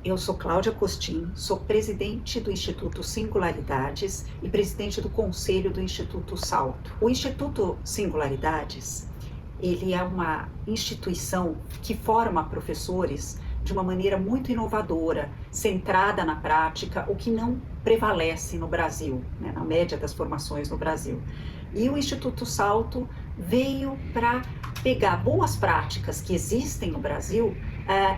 Eu sou Cláudia Costin, sou presidente do Instituto Singularidades e presidente do Conselho do Instituto Salto. O Instituto Singularidades, ele é uma instituição que forma professores de uma maneira muito inovadora, centrada na prática, o que não prevalece no Brasil, né, na média das formações no Brasil. E o Instituto Salto veio para pegar boas práticas que existem no Brasil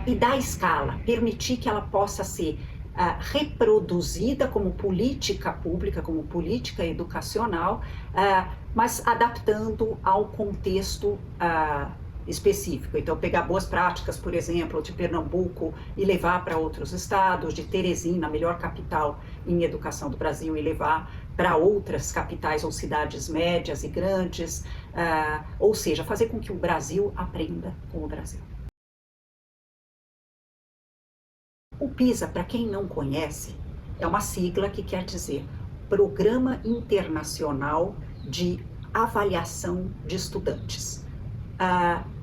e dar escala, permitir que ela possa ser reproduzida como política pública, como política educacional, mas adaptando ao contexto específico. Então, pegar boas práticas, por exemplo, de Pernambuco e levar para outros estados, de Teresina, a melhor capital em educação do Brasil, e levar para outras capitais ou cidades médias e grandes, ou seja, fazer com que o Brasil aprenda com o Brasil. O PISA, para quem não conhece, é uma sigla que quer dizer Programa Internacional de Avaliação de Estudantes.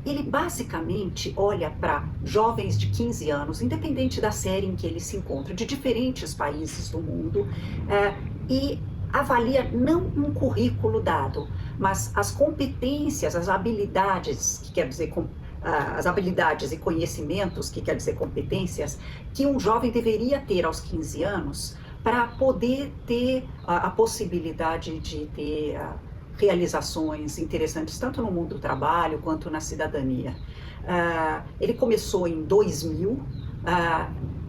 Ele basicamente olha para jovens de 15 anos, independente da série em que eles se encontram, de diferentes países do mundo, e avalia não um currículo dado, mas as competências, as habilidades, que quer dizer as habilidades e conhecimentos, que quer dizer competências, que um jovem deveria ter aos 15 anos para poder ter a possibilidade de ter realizações interessantes, tanto no mundo do trabalho quanto na cidadania. Ele começou em 2000,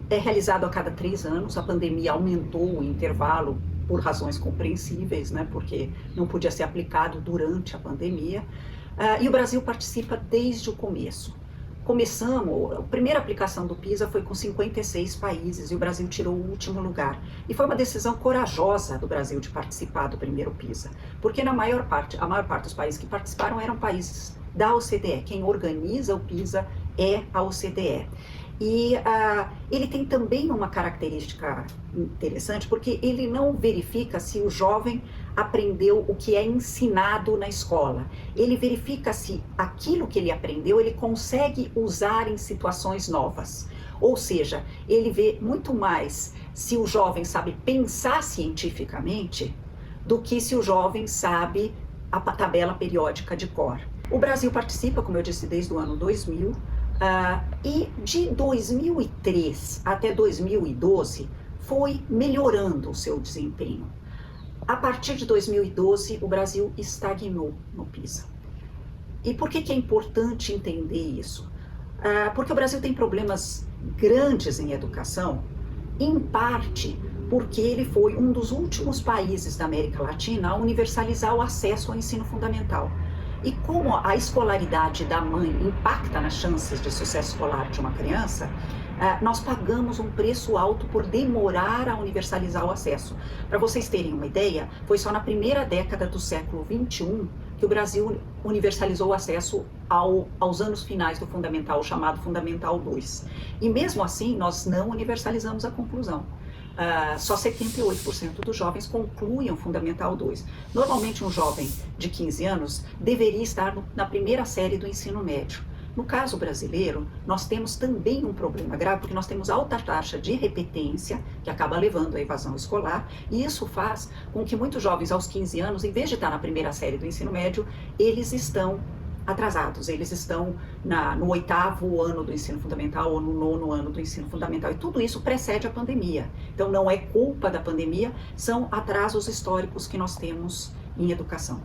é realizado a cada 3 anos, a pandemia aumentou o intervalo por razões compreensíveis, né, porque não podia ser aplicado durante a pandemia, e o Brasil participa desde o começo. A primeira aplicação do PISA foi com 56 países e o Brasil tirou o último lugar. E foi uma decisão corajosa do Brasil de participar do primeiro PISA, porque a maior parte dos países que participaram eram países da OCDE. Quem organiza o PISA é a OCDE. E ele tem também uma característica interessante, porque ele não verifica se o jovem aprendeu o que é ensinado na escola. Ele verifica se aquilo que ele aprendeu, ele consegue usar em situações novas. Ou seja, ele vê muito mais se o jovem sabe pensar cientificamente do que se o jovem sabe a tabela periódica de cor. O Brasil participa, como eu disse, desde o ano 2000, e de 2003 até 2012 foi melhorando o seu desempenho. A partir de 2012, o Brasil estagnou no PISA. E por que é importante entender isso? Porque o Brasil tem problemas grandes em educação, em parte porque ele foi um dos últimos países da América Latina a universalizar o acesso ao ensino fundamental. E como a escolaridade da mãe impacta nas chances de sucesso escolar de uma criança, nós pagamos um preço alto por demorar a universalizar o acesso. Para vocês terem uma ideia, foi só na primeira década do século XXI que o Brasil universalizou o acesso aos anos finais do Fundamental, o chamado Fundamental 2. E mesmo assim, nós não universalizamos a conclusão. Só 78% dos jovens concluem o Fundamental 2. Normalmente um jovem de 15 anos deveria estar na primeira série do ensino médio. No caso brasileiro, nós temos também um problema grave, porque nós temos alta taxa de repetência, que acaba levando à evasão escolar, e isso faz com que muitos jovens aos 15 anos, em vez de estar na primeira série do ensino médio, eles estão atrasados, eles estão no 8º ano do ensino fundamental ou no 9º ano do ensino fundamental, e tudo isso precede a pandemia. Então não é culpa da pandemia, são atrasos históricos que nós temos em educação.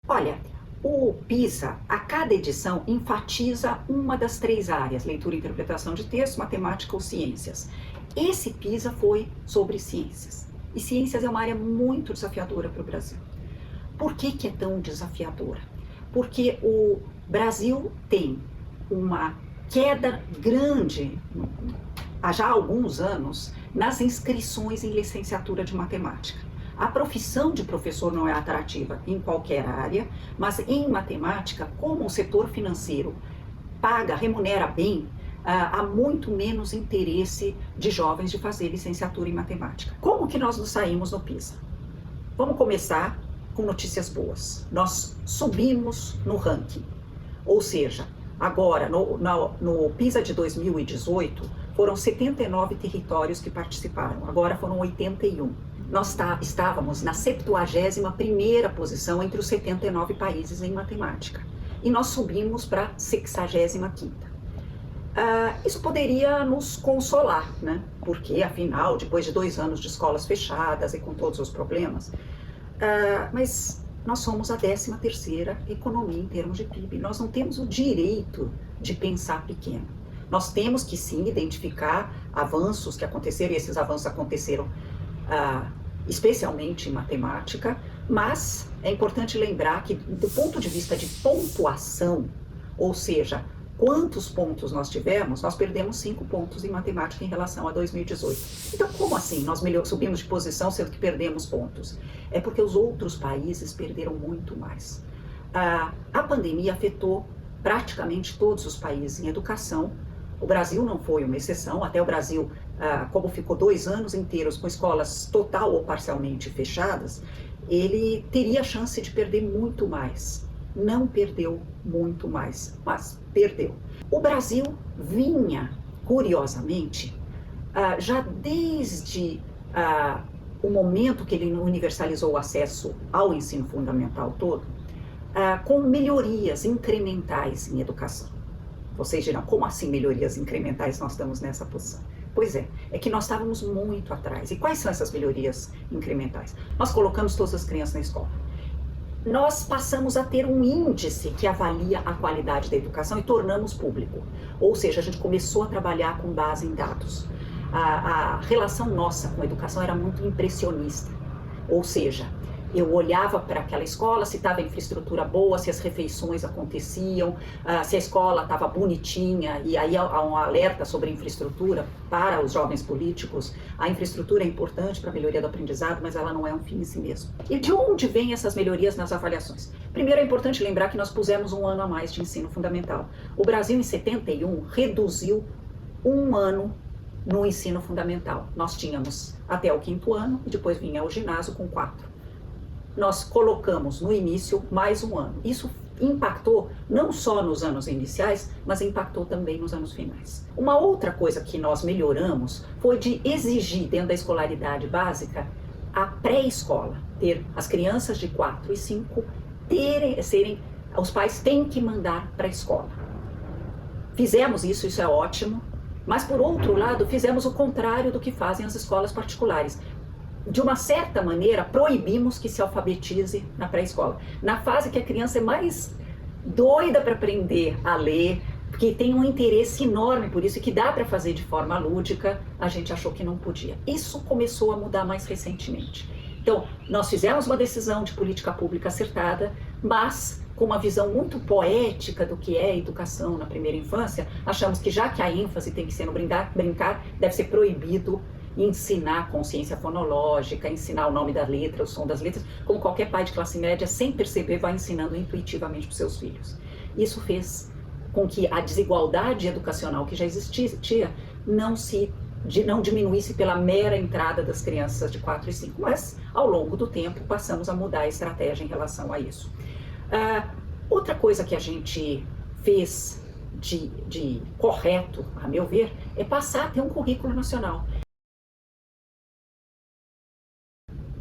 Olha, o PISA, a cada edição, enfatiza uma das 3 áreas, leitura e interpretação de texto, matemática ou ciências. Esse PISA foi sobre ciências, e ciências é uma área muito desafiadora para o Brasil. Por que é tão desafiadora? Porque o Brasil tem uma queda grande, já há alguns anos, nas inscrições em licenciatura de matemática. A profissão de professor não é atrativa em qualquer área, mas em matemática, como o setor financeiro remunera bem, há muito menos interesse de jovens de fazer licenciatura em matemática. Como que nós nos saímos no PISA? Vamos começar com notícias boas. Nós subimos no ranking, ou seja, Agora, no PISA de 2018, foram 79 territórios que participaram, agora foram 81. Nós estávamos na 71ª posição entre os 79 países em matemática, e nós subimos para a 65ª. Isso poderia nos consolar, né? Porque, afinal, depois de 2 anos de escolas fechadas e com todos os problemas, mas nós somos a 13ª economia em termos de PIB. Nós não temos o direito de pensar pequeno. Nós temos que, sim, identificar avanços que aconteceram, e esses avanços aconteceram especialmente em matemática, mas é importante lembrar que, do ponto de vista de pontuação, ou seja, quantos pontos nós tivemos, nós perdemos 5 pontos em matemática em relação a 2018. Então, como assim nós subimos de posição sendo que perdemos pontos? É porque os outros países perderam muito mais. A pandemia afetou praticamente todos os países em educação. O Brasil não foi uma exceção, até o Brasil, como ficou 2 anos inteiros com escolas total ou parcialmente fechadas, ele teria a chance de perder muito mais. Não perdeu muito mais, mas perdeu. O Brasil vinha, curiosamente, já desde o momento que ele universalizou o acesso ao ensino fundamental todo, com melhorias incrementais em educação. Vocês dirão, como assim melhorias incrementais nós estamos nessa posição? Pois é que nós estávamos muito atrás. E quais são essas melhorias incrementais? Nós colocamos todas as crianças na escola. Nós passamos a ter um índice que avalia a qualidade da educação e tornamos público. Ou seja, a gente começou a trabalhar com base em dados. A relação nossa com a educação era muito impressionista. Ou seja, eu olhava para aquela escola, se estava a infraestrutura boa, se as refeições aconteciam, se a escola estava bonitinha, e aí há um alerta sobre a infraestrutura para os jovens políticos. A infraestrutura é importante para a melhoria do aprendizado, mas ela não é um fim em si mesmo. E de onde vêm essas melhorias nas avaliações? Primeiro, é importante lembrar que nós pusemos 1 ano a mais de ensino fundamental. O Brasil, em 71, reduziu 1 ano no ensino fundamental. Nós tínhamos até o 5º ano, e depois vinha o ginásio com 4. Nós colocamos no início mais 1 ano. Isso impactou não só nos anos iniciais, mas impactou também nos anos finais. Uma outra coisa que nós melhoramos foi de exigir, dentro da escolaridade básica, a pré-escola, ter as crianças de 4 e 5 os pais têm que mandar para a escola. Fizemos isso, isso é ótimo, mas por outro lado, fizemos o contrário do que fazem as escolas particulares. De uma certa maneira, proibimos que se alfabetize na pré-escola. Na fase que a criança é mais doida para aprender a ler, porque tem um interesse enorme por isso e que dá para fazer de forma lúdica, a gente achou que não podia. Isso começou a mudar mais recentemente. Então, nós fizemos uma decisão de política pública acertada, mas com uma visão muito poética do que é educação na primeira infância, achamos que já que a ênfase tem que ser no brincar, deve ser proibido ensinar consciência fonológica, ensinar o nome da letra, o som das letras, como qualquer pai de classe média, sem perceber, vai ensinando intuitivamente para os seus filhos. Isso fez com que a desigualdade educacional que já existia não diminuísse pela mera entrada das crianças de 4 e 5, mas ao longo do tempo passamos a mudar a estratégia em relação a isso. Outra coisa que a gente fez de correto, a meu ver, é passar a ter um currículo nacional.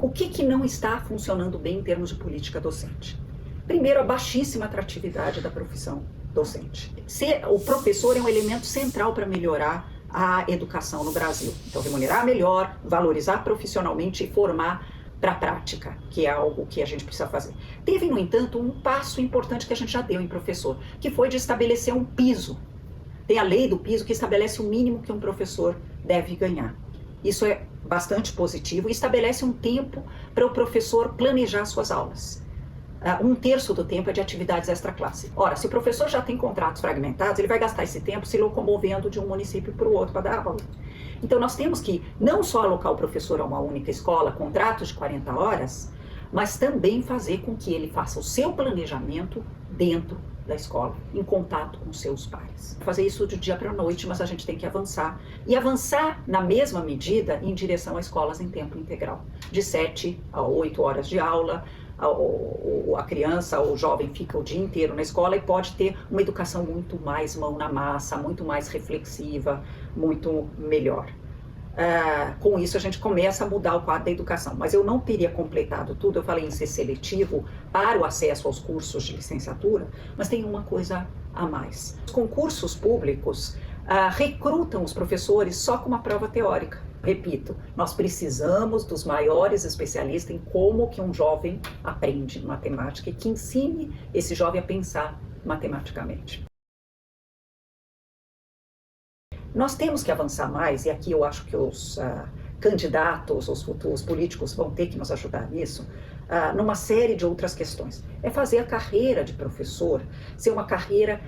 O que não está funcionando bem em termos de política docente? Primeiro, a baixíssima atratividade da profissão docente. O professor é um elemento central para melhorar a educação no Brasil. Então, remunerar melhor, valorizar profissionalmente e formar para a prática, que é algo que a gente precisa fazer. Teve, no entanto, um passo importante que a gente já deu em professor, que foi de estabelecer um piso. Tem a lei do piso que estabelece o mínimo que um professor deve ganhar. Isso é bastante positivo e estabelece um tempo para o professor planejar suas aulas. 1/3 do tempo é de atividades extra-classe. Ora, se o professor já tem contratos fragmentados, ele vai gastar esse tempo se locomovendo de um município para o outro para dar aula. Então, nós temos que não só alocar o professor a uma única escola, contratos de 40 horas, mas também fazer com que ele faça o seu planejamento dentro da escola, em contato com seus pares. Fazer isso de dia para a noite, mas a gente tem que avançar. E avançar na mesma medida em direção a escolas em tempo integral. De 7 a 8 horas de aula, a criança ou o jovem fica o dia inteiro na escola e pode ter uma educação muito mais mão na massa, muito mais reflexiva, muito melhor. Com isso a gente começa a mudar o quadro da educação, mas eu não teria completado tudo, eu falei em ser seletivo para o acesso aos cursos de licenciatura, mas tem uma coisa a mais. Os concursos públicos recrutam os professores só com uma prova teórica. Repito, nós precisamos dos maiores especialistas em como que um jovem aprende matemática e que ensine esse jovem a pensar matematicamente. Nós temos que avançar mais, e aqui eu acho que os candidatos, os futuros políticos vão ter que nos ajudar nisso, numa série de outras questões. É fazer a carreira de professor ser uma carreira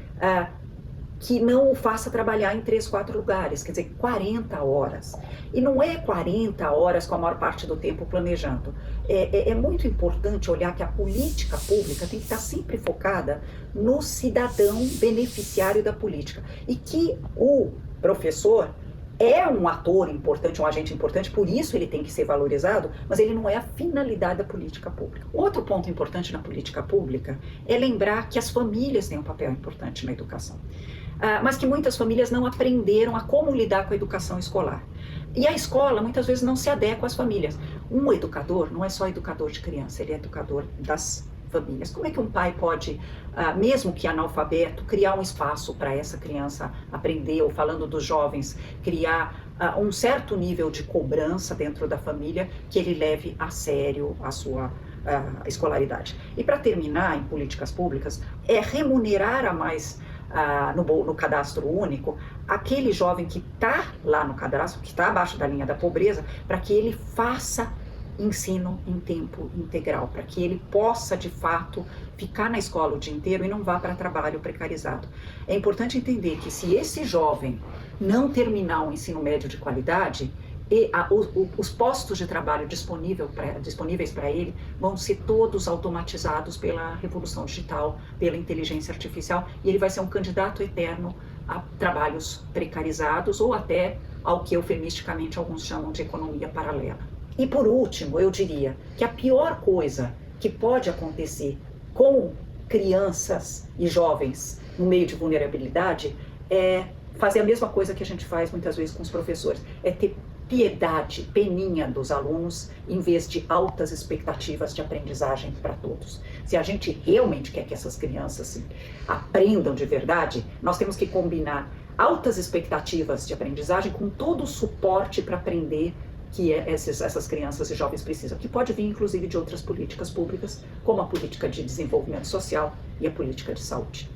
que não o faça trabalhar em 3, 4 lugares, quer dizer, 40 horas. E não é 40 horas com a maior parte do tempo planejando. É muito importante olhar que a política pública tem que estar sempre focada no cidadão beneficiário da política. E que o professor é um ator importante, um agente importante, por isso ele tem que ser valorizado, mas ele não é a finalidade da política pública. Outro ponto importante na política pública é lembrar que as famílias têm um papel importante na educação. Mas que muitas famílias não aprenderam a como lidar com a educação escolar. E a escola muitas vezes não se adequa às famílias. Um educador não é só educador de criança, ele é educador das famílias. Como é que um pai pode, mesmo que analfabeto, criar um espaço para essa criança aprender, ou falando dos jovens, criar um certo nível de cobrança dentro da família que ele leve a sério a sua escolaridade. E para terminar, em políticas públicas, é remunerar a mais no cadastro único, aquele jovem que está lá no cadastro, que está abaixo da linha da pobreza, para que ele faça ensino em tempo integral, para que ele possa, de fato, ficar na escola o dia inteiro e não vá para trabalho precarizado. É importante entender que se esse jovem não terminar um ensino médio de qualidade, os postos de trabalho disponíveis para ele vão ser todos automatizados pela revolução digital, pela inteligência artificial, e ele vai ser um candidato eterno a trabalhos precarizados ou até ao que eufemisticamente alguns chamam de economia paralela. E por último, eu diria que a pior coisa que pode acontecer com crianças e jovens no meio de vulnerabilidade é fazer a mesma coisa que a gente faz muitas vezes com os professores, é ter piedade, peninha dos alunos, em vez de altas expectativas de aprendizagem para todos. Se a gente realmente quer que essas crianças aprendam de verdade, nós temos que combinar altas expectativas de aprendizagem com todo o suporte para aprender que essas crianças e jovens precisam, que pode vir inclusive de outras políticas públicas, como a política de desenvolvimento social e a política de saúde.